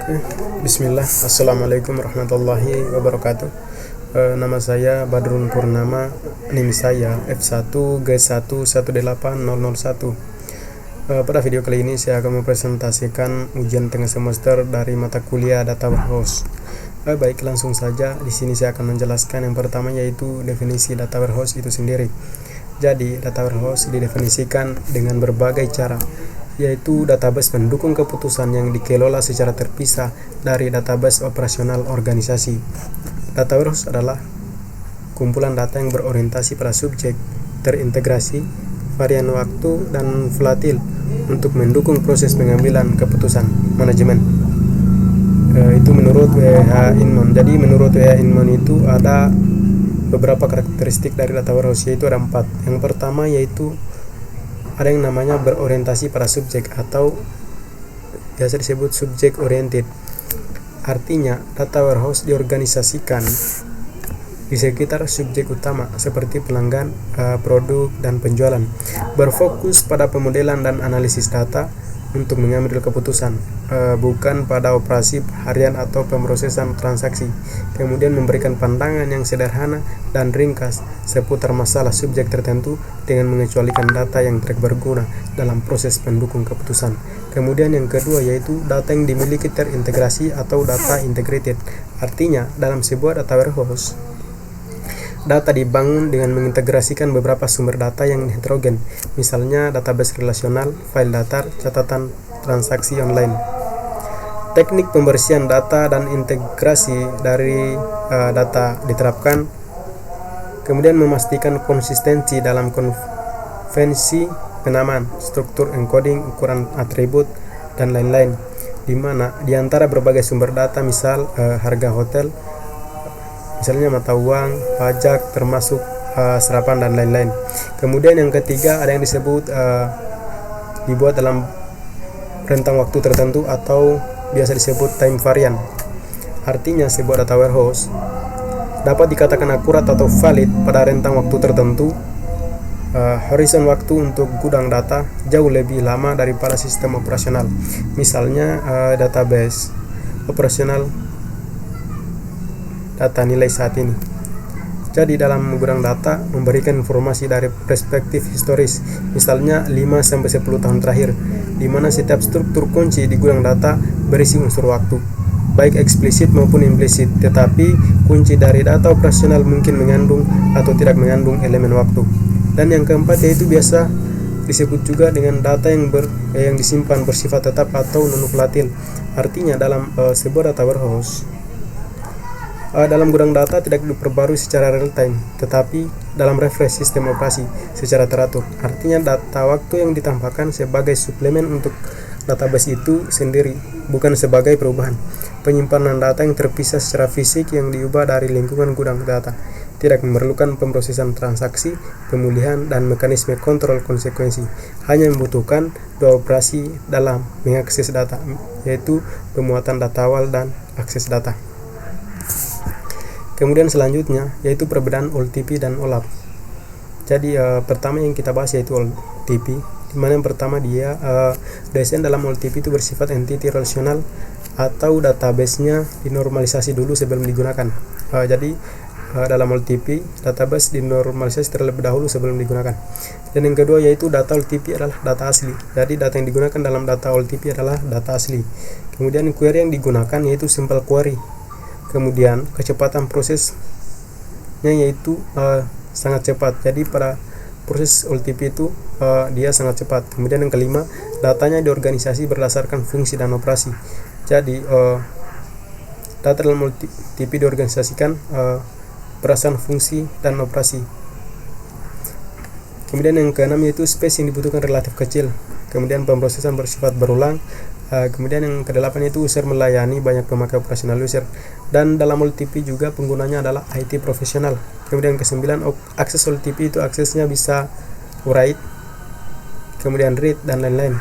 Oke, Bismillah. Assalamualaikum warahmatullahi wabarakatuh. Nama saya Badrun Purnama, NIM saya F1G118001. Pada video kali ini saya akan mempresentasikan ujian tengah semester dari mata kuliah Data Warehouse. Baik, langsung saja. Di sini saya akan menjelaskan yang pertama, yaitu definisi Data Warehouse itu sendiri. Jadi, Data Warehouse didefinisikan dengan berbagai cara, yaitu database pendukung keputusan yang dikelola secara terpisah dari database operasional organisasi. Data warehouse adalah kumpulan data yang berorientasi pada subjek, terintegrasi, varian waktu, dan volatil untuk mendukung proses pengambilan keputusan manajemen. Itu menurut W.H. Inman. Jadi menurut W.H. Inman itu ada beberapa karakteristik dari data warehouse, yaitu ada 4. Yang pertama yaitu ada yang namanya berorientasi pada subjek atau biasa disebut subject oriented. Artinya, data warehouse diorganisasikan di sekitar subjek utama seperti pelanggan, produk, dan penjualan. Berfokus pada pemodelan dan analisis data untuk mengambil keputusan, bukan pada operasi harian atau pemrosesan transaksi. Kemudian memberikan pandangan yang sederhana dan ringkas seputar masalah subjek tertentu dengan mengecualikan data yang tidak berguna dalam proses pendukung keputusan. Kemudian yang kedua yaitu data yang dimiliki terintegrasi atau data integrated. Artinya, dalam sebuah data warehouse, data dibangun dengan mengintegrasikan beberapa sumber data yang heterogen, misalnya database relasional, file datar, catatan transaksi online. Teknik pembersihan data dan integrasi dari data diterapkan, kemudian memastikan konsistensi dalam konvensi penamaan, struktur encoding, ukuran atribut, dan lain-lain, di mana di antara berbagai sumber data, misal harga hotel, misalnya mata uang, pajak, termasuk serapan, dan lain-lain. Kemudian yang ketiga ada yang disebut dibuat dalam rentang waktu tertentu atau biasa disebut time variant. Artinya sebuah data warehouse dapat dikatakan akurat atau valid pada rentang waktu tertentu. Horizon waktu untuk gudang data jauh lebih lama daripada sistem operasional, misalnya database operasional data nilai saat ini. Jadi dalam gudang data memberikan informasi dari perspektif historis, misalnya 5-10 tahun terakhir, di mana setiap struktur kunci di gudang data berisi unsur waktu, baik eksplisit maupun implisit. Tetapi kunci dari data operasional mungkin mengandung atau tidak mengandung elemen waktu. Dan yang keempat yaitu biasa disebut juga dengan data yang disimpan bersifat tetap atau non-volatil. Artinya dalam sebuah data warehouse, dalam gudang data tidak diperbarui secara real time, tetapi dalam refresh sistem operasi secara teratur. Artinya data waktu yang ditambahkan sebagai suplemen untuk database itu sendiri, bukan sebagai perubahan. Penyimpanan data yang terpisah secara fisik yang diubah dari lingkungan gudang data tidak memerlukan pemrosesan transaksi, pemulihan, dan mekanisme kontrol konsekuensi. Hanya membutuhkan dua operasi dalam mengakses data, yaitu pemuatan data awal dan akses data. Kemudian selanjutnya yaitu perbedaan OLTP dan OLAP. Jadi pertama yang kita bahas yaitu OLTP, di mana yang pertama dia desain dalam OLTP itu bersifat entity relational atau database-nya dinormalisasi dulu sebelum digunakan. Jadi dalam OLTP database dinormalisasi terlebih dahulu sebelum digunakan. Dan yang kedua yaitu data OLTP adalah data asli. Jadi data yang digunakan dalam data OLTP adalah data asli. Kemudian query yang digunakan yaitu simple query. Kemudian kecepatan prosesnya yaitu sangat cepat. Jadi pada proses OLTP itu dia sangat cepat. Kemudian yang kelima, datanya diorganisasi berdasarkan fungsi dan operasi. Jadi data dalam OLTP diorganisasikan berdasarkan fungsi dan operasi. Kemudian yang keenam yaitu space yang dibutuhkan relatif kecil. Kemudian pemrosesan bersifat berulang. Kemudian yang kedelapan yaitu user melayani banyak pemakai operasional user. Dan dalam OLTP juga penggunanya adalah IT profesional. Kemudian kesembilan, akses OLTP itu aksesnya bisa write, kemudian read, dan lain-lain.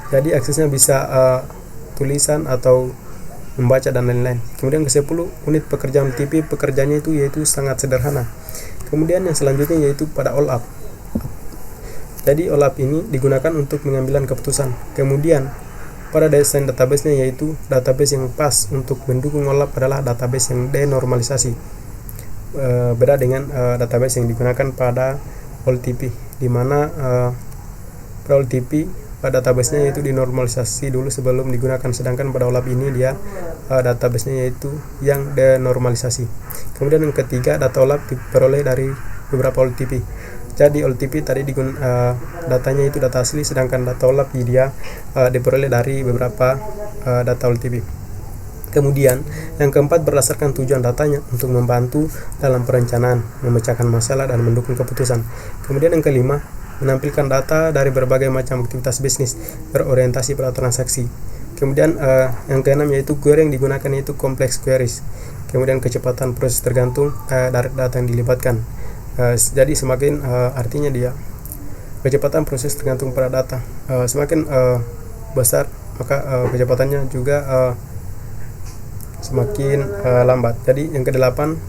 Jadi aksesnya bisa tulisan atau membaca dan lain-lain. Kemudian ke-10, unit pekerjaan OLTP, pekerjaannya itu yaitu sangat sederhana. Kemudian yang selanjutnya yaitu pada OLAP. Jadi OLAP ini digunakan untuk pengambilan keputusan. Kemudian pada desain database-nya, yaitu database yang pas untuk mendukung OLAP adalah database yang denormalisasi. Beda dengan database yang digunakan pada OLTP, di mana pada OLTP database-nya yaitu dinormalisasi dulu sebelum digunakan, sedangkan pada OLAP ini dia database-nya yaitu yang denormalisasi. Kemudian yang ketiga, data OLAP diperoleh dari beberapa OLTP. Jadi OLTP tadi datanya itu data asli, sedangkan data OLAP dia diperoleh dari beberapa data OLTP. Kemudian yang keempat, berdasarkan tujuan datanya untuk membantu dalam perencanaan, memecahkan masalah, dan mendukung keputusan. Kemudian yang kelima, menampilkan data dari berbagai macam aktivitas bisnis berorientasi pada transaksi. Kemudian yang keenam yaitu query yang digunakan yaitu complex queries. Kemudian kecepatan proses tergantung dari data yang dilibatkan. Jadi semakin artinya dia kecepatan proses tergantung pada data semakin besar, maka kecepatannya juga semakin lambat. Jadi yang kedelapan,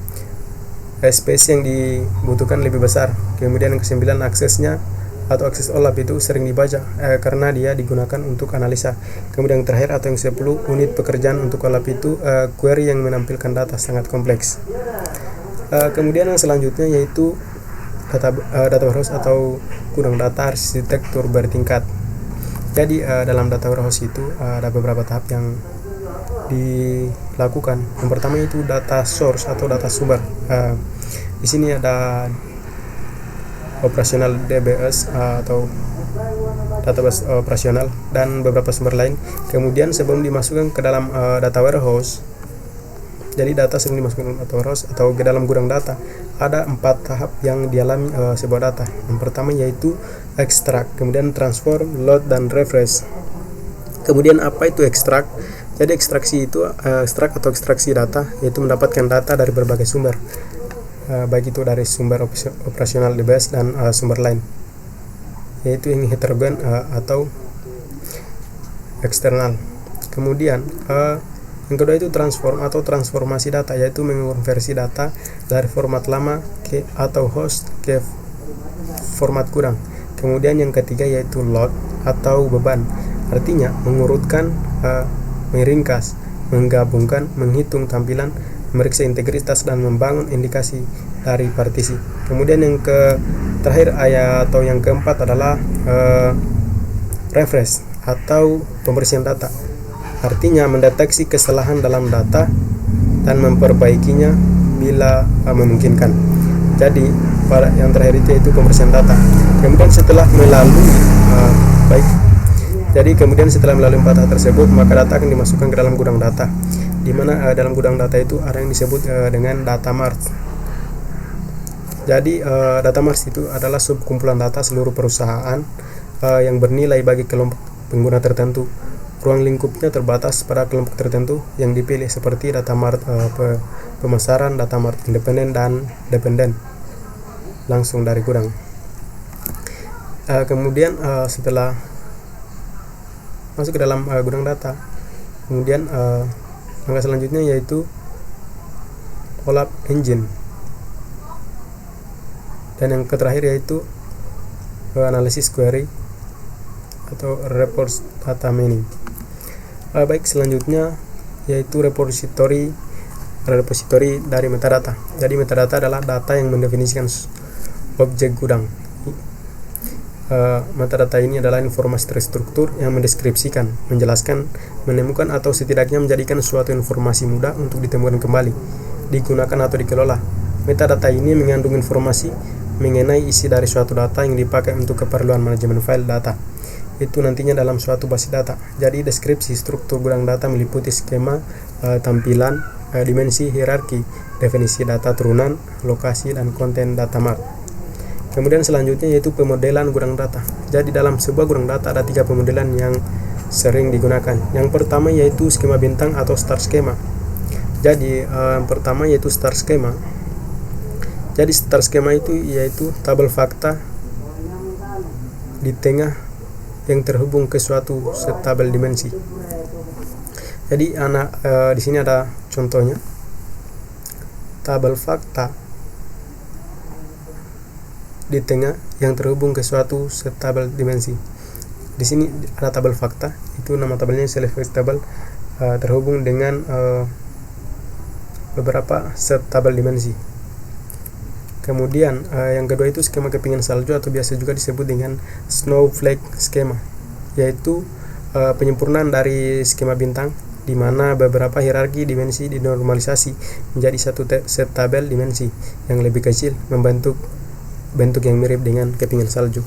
space yang dibutuhkan lebih besar. Kemudian yang kesembilan, aksesnya atau akses OLAP itu sering dibaca karena dia digunakan untuk analisa. Kemudian yang terakhir atau yang 10, unit pekerjaan untuk OLAP itu query yang menampilkan data sangat kompleks. Kemudian yang selanjutnya yaitu data warehouse atau gudang data arsitektur bertingkat. Jadi dalam data warehouse itu ada beberapa tahap yang dilakukan. Yang pertama itu data source atau data sumber. Di sini ada operasional DBS atau database operasional dan beberapa sumber lain. Kemudian sebelum dimasukkan ke dalam data warehouse, jadi data sebelum dimasukkan ke dalam data warehouse atau ke dalam gudang data, ada 4 tahap yang dialami sebuah data. Yang pertama yaitu extract, kemudian transform, load, dan refresh. Kemudian apa itu extract? Jadi ekstraksi itu ekstraksi data, yaitu mendapatkan data dari berbagai sumber, baik itu dari sumber operasional DBS dan sumber lain, yaitu yang heterogen atau eksternal. Kemudian yang kedua itu transform atau transformasi data, yaitu mengonversi data dari format lama atau host ke format gudang. Kemudian yang ketiga yaitu load atau beban, artinya mengurutkan, meringkas, menggabungkan, menghitung tampilan, memeriksa integritas, dan membangun indikasi dari partisi. Kemudian yang terakhir atau yang keempat adalah refresh atau pembersihan data, artinya mendeteksi kesalahan dalam data dan memperbaikinya bila memungkinkan. Jadi pada yang terakhir itu pembersihan data. Kemudian setelah melalui kemudian setelah melalui 4 tahap tersebut, maka data akan dimasukkan ke dalam gudang data, di mana dalam gudang data itu ada yang disebut dengan data mart. Jadi data mart itu adalah subkumpulan data seluruh perusahaan yang bernilai bagi kelompok pengguna tertentu. Ruang lingkupnya terbatas pada kelompok tertentu yang dipilih, seperti data mart pemasaran, data mart independen dan dependen langsung dari gudang. Kemudian setelah masuk ke dalam gudang data, kemudian langkah selanjutnya yaitu OLAP engine, dan yang terakhir yaitu analisis query atau reports data mining. Baik, selanjutnya yaitu repository dari metadata. Jadi metadata adalah data yang mendefinisikan objek gudang. Metadata ini adalah informasi terstruktur yang mendeskripsikan, menjelaskan, menemukan, atau setidaknya menjadikan suatu informasi mudah untuk ditemukan kembali, digunakan atau dikelola. Metadata ini mengandung informasi mengenai isi dari suatu data yang dipakai untuk keperluan manajemen file data. Itu nantinya dalam suatu basis data. Jadi deskripsi struktur gudang data meliputi skema, tampilan, dimensi, hierarki, definisi data turunan, lokasi, dan konten data mart. Kemudian selanjutnya yaitu pemodelan gudang data. Jadi dalam sebuah gudang data ada 3 pemodelan yang sering digunakan. Yang pertama yaitu skema bintang atau star schema. Jadi yang pertama yaitu star schema. Jadi star schema itu yaitu tabel fakta di tengah yang terhubung ke suatu tabel dimensi. Jadi di sini ada contohnya. Tabel fakta di tengah yang terhubung ke suatu tabel dimensi. di sini ada tabel fakta, itu nama tabelnya select facts table, terhubung dengan beberapa set tabel dimensi. Kemudian yang kedua itu skema kepingan salju atau biasa juga disebut dengan snowflake skema, yaitu penyempurnaan dari skema bintang di mana beberapa hierarki dimensi dinormalisasi menjadi satu set tabel dimensi yang lebih kecil membentuk bentuk yang mirip dengan kepingan salju.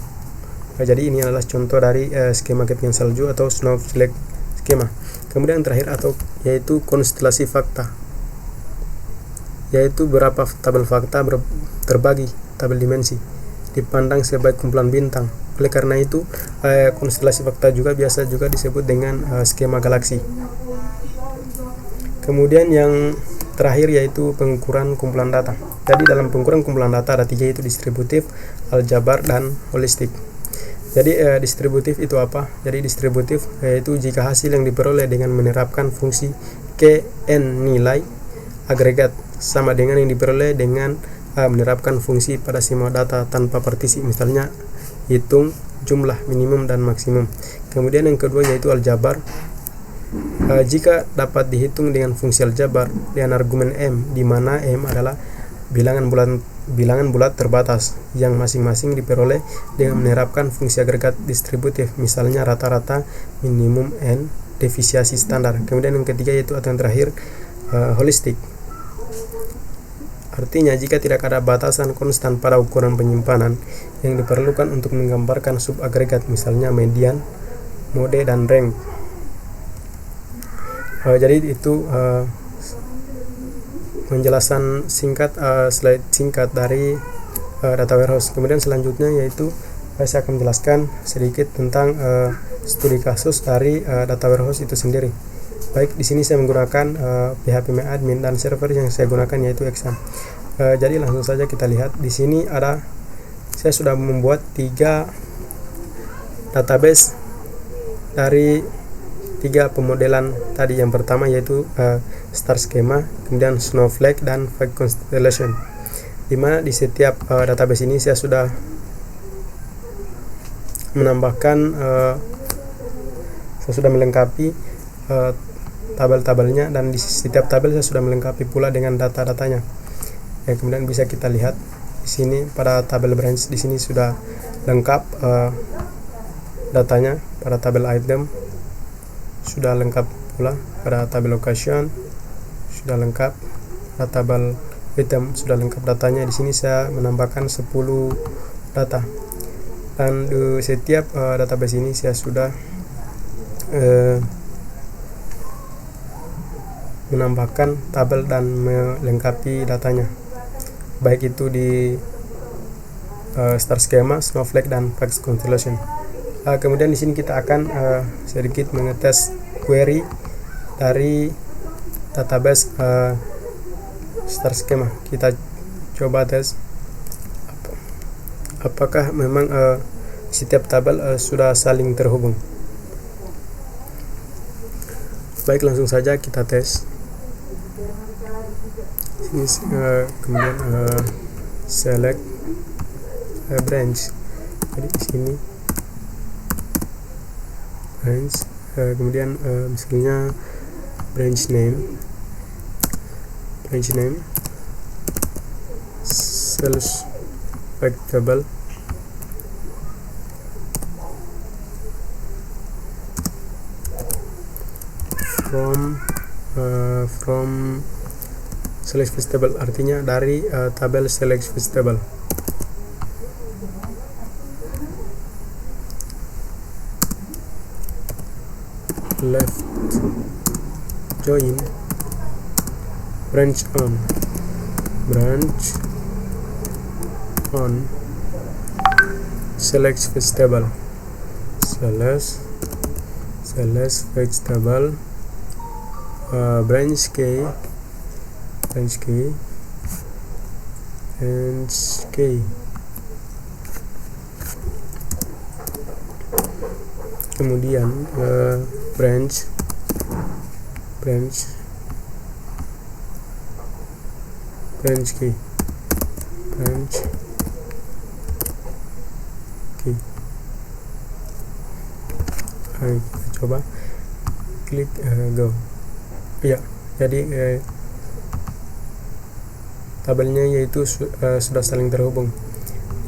Jadi ini adalah contoh dari skema kepingan salju atau snowflake skema. Kemudian yang terakhir yaitu konstelasi fakta, yaitu beberapa tabel fakta terbagi tabel dimensi dipandang sebagai kumpulan bintang. Oleh karena itu konstelasi fakta juga biasa juga disebut dengan skema galaksi. Kemudian yang terakhir yaitu pengukuran kumpulan data. Jadi dalam pengukuran kumpulan data ada 3, yaitu distributif, aljabar, dan holistik. Jadi distributif itu apa? Jadi distributif yaitu jika hasil yang diperoleh dengan menerapkan fungsi Kn nilai agregat sama dengan yang diperoleh dengan menerapkan fungsi pada semua data tanpa partisi, misalnya hitung jumlah minimum dan maksimum. Kemudian yang kedua yaitu aljabar, jika dapat dihitung dengan fungsi aljabar dengan argumen M, di mana M adalah bilangan bulat terbatas yang masing-masing diperoleh dengan menerapkan fungsi agregat distributif, misalnya rata-rata, minimum, N, defisiasi standar. Kemudian yang ketiga yaitu atau yang terakhir holistik. Artinya jika tidak ada batasan konstan pada ukuran penyimpanan yang diperlukan untuk menggambarkan subagregat, misalnya median, mode, dan rank. Jadi itu penjelasan singkat, slide singkat dari data warehouse. Kemudian selanjutnya yaitu saya akan menjelaskan sedikit tentang studi kasus dari data warehouse itu sendiri. Baik, di sini saya menggunakan PHP MyAdmin dan server yang saya gunakan yaitu Exam. Jadi langsung saja kita lihat. Di sini saya sudah membuat 3 database dari 3 pemodelan tadi. Yang pertama yaitu star schema, kemudian snowflake, dan fact constellation. Dimana di setiap database ini saya sudah menambahkan, saya sudah melengkapi tabel-tabelnya, dan di setiap tabel saya sudah melengkapi pula dengan data-datanya. Kemudian bisa kita lihat di sini pada tabel branch, di sini sudah lengkap datanya. Pada tabel item sudah lengkap pula, pada tabel location sudah lengkap, pada tabel item sudah lengkap datanya. Di sini saya menambahkan 10 data, dan di setiap database ini saya sudah menambahkan tabel dan melengkapi datanya, baik itu di star schema, snowflake, dan fact constellation. Kemudian di sini kita akan sedikit mengetes query dari database star schema. Kita coba tes apakah memang setiap tabel sudah saling terhubung. Baik, langsung saja kita tes. Kemudian select branch. Jadi di sini branch, kemudian misalnya branch name sales fact table, from select facts table, artinya dari tabel select facts table. Left join branch on select facts table, select facts table, branch key, kemudian branch key. Kita coba klik go. Ya, jadi tabelnya yaitu sudah saling terhubung,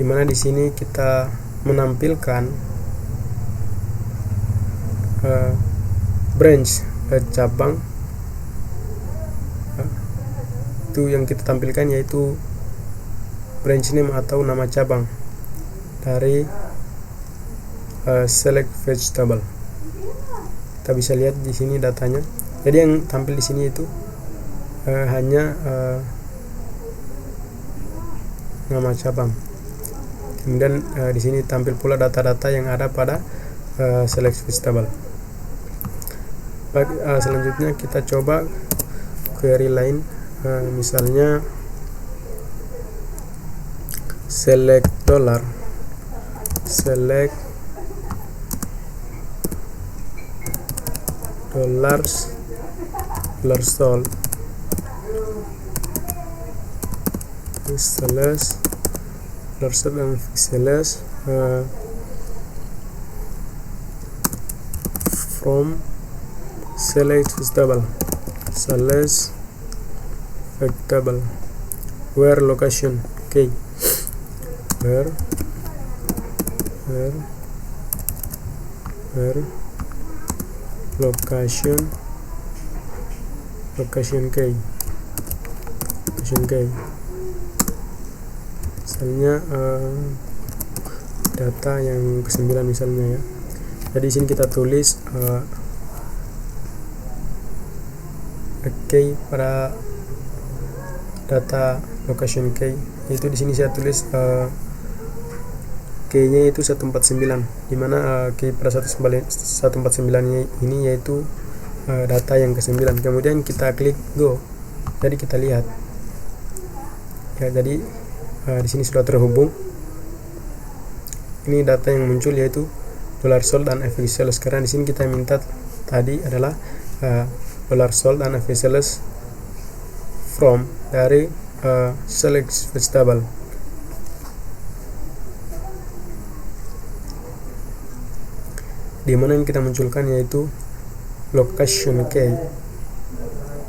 dimana di sini kita menampilkan branch cabang. Itu yang kita tampilkan yaitu branch name atau nama cabang dari select vegetable. Kita bisa lihat di sini datanya. Jadi yang tampil di sini itu hanya nama cabang. Kemudian di sini tampil pula data-data yang ada pada select vegetable. Baik, selanjutnya kita coba query lain, misalnya select dollars sold and sales from select vegetable where location okay where location key misalnya data yang ke-9 misalnya ya. Jadi sini kita tulis key pada data location key, itu di sini saya tulis key-nya itu 149, dimana key pada 149 ini yaitu data yang ke-9. Kemudian kita klik go. Jadi kita lihat ya, jadi di sini sudah terhubung. Ini data yang muncul yaitu dollar sold dan FX sales, karena di sini kita minta tadi adalah dollar sold dan FX sales from dari select vegetable. Di mana yang kita munculkan yaitu location key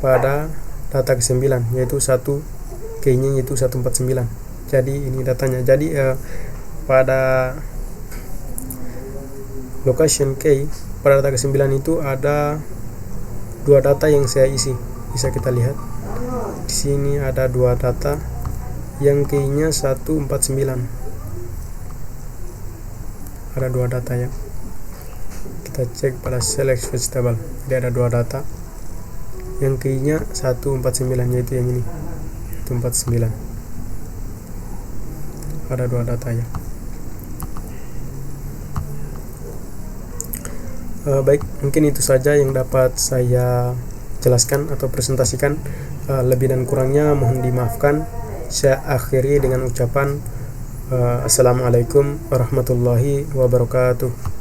pada data ke-9, yaitu key-nya yaitu 149. Jadi ini datanya. Jadi pada location key pada data ke-9 itu ada dua data yang saya isi. Bisa kita lihat di sini ada dua data yang key-nya 149. Ada dua data ya. Kita cek pada select vegetable, jadi ada dua data yang key-nya 149, yaitu yang ini 149. Ada dua data ya. Baik, mungkin itu saja yang dapat saya jelaskan atau presentasikan. Lebih dan kurangnya mohon dimaafkan. Saya akhiri dengan ucapan Assalamualaikum warahmatullahi wabarakatuh.